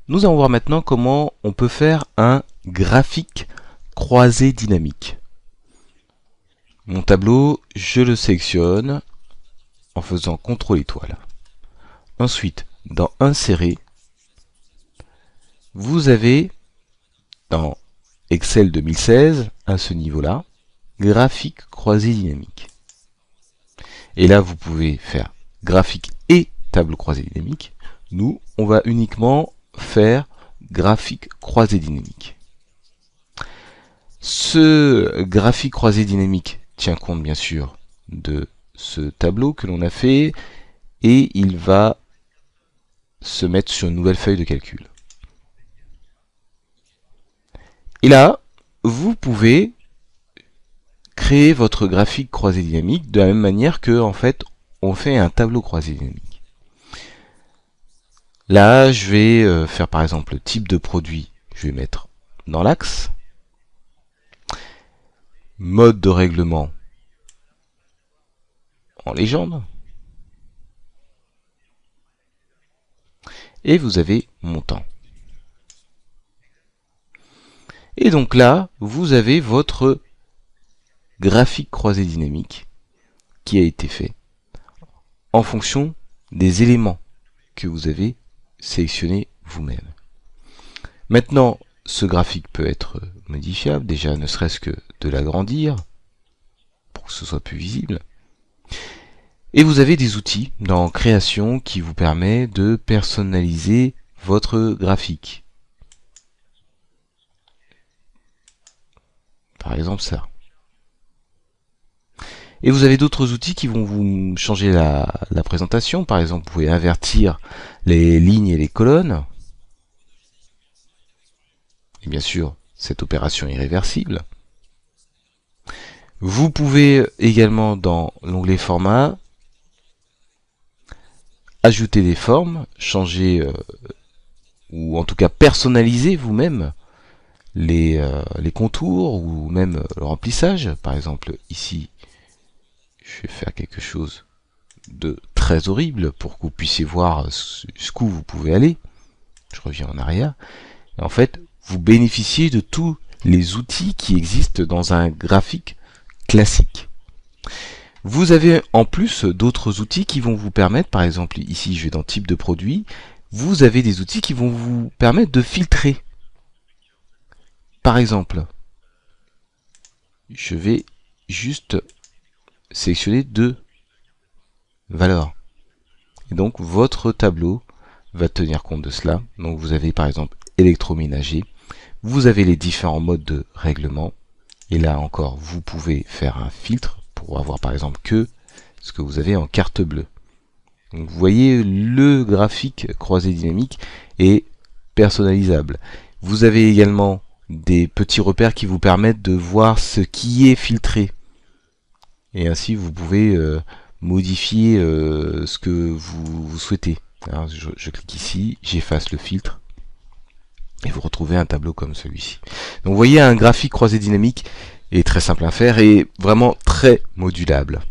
Nous allons voir maintenant comment on peut faire un graphique croisé dynamique. Mon tableau, je le sélectionne en faisant CTRL étoile. Ensuite, dans Insérer, vous avez dans Excel 2016, à ce niveau-là, graphique croisé dynamique. Et là, vous pouvez faire graphique et tableau croisé dynamique. Nous, on va uniquement faire graphique croisé dynamique. Ce graphique croisé dynamique tient compte bien sûr de ce tableau que l'on a fait et il va se mettre sur une nouvelle feuille de calcul. Et là, vous pouvez créer votre graphique croisé dynamique de la même manière que en fait on fait un tableau croisé dynamique. Là, je vais faire par exemple le type de produit, je vais mettre dans l'axe. Mode de règlement en légende. Et vous avez montant. Et donc là, vous avez votre graphique croisé dynamique qui a été fait en fonction des éléments que vous avez sélectionnés vous-même. Maintenant, ce graphique peut être modifiable, déjà ne serait-ce que de l'agrandir pour que ce soit plus visible. Et vous avez des outils dans Création qui vous permet de personnaliser votre graphique. Par exemple ça. Et vous avez d'autres outils qui vont vous changer la présentation. Par exemple, vous pouvez invertir les lignes et les colonnes. Et bien sûr, cette opération est irréversible. Vous pouvez également, dans l'onglet Format, ajouter des formes, changer, ou en tout cas personnaliser vous-même les contours, ou même le remplissage. Par exemple, ici, je vais faire quelque chose de très horrible pour que vous puissiez voir jusqu'où vous pouvez aller. Je reviens en arrière. Et en fait, vous bénéficiez de tous les outils qui existent dans un graphique classique. Vous avez en plus d'autres outils qui vont vous permettre, par exemple ici je vais dans type de produit, vous avez des outils qui vont vous permettre de filtrer. Par exemple, je vais juste sélectionner deux valeurs. Et donc votre tableau va tenir compte de cela. Donc vous avez par exemple électroménager, vous avez les différents modes de règlement, et là encore vous pouvez faire un filtre pour avoir par exemple que ce que vous avez en carte bleue. Donc vous voyez, le graphique croisé dynamique est personnalisable. Vous avez également des petits repères qui vous permettent de voir ce qui est filtré. Et ainsi vous pouvez modifier ce que vous souhaitez. Alors, je clique ici, j'efface le filtre. Et vous retrouvez un tableau comme celui-ci. Donc vous voyez, un graphique croisé dynamique est très simple à faire et vraiment très modulable.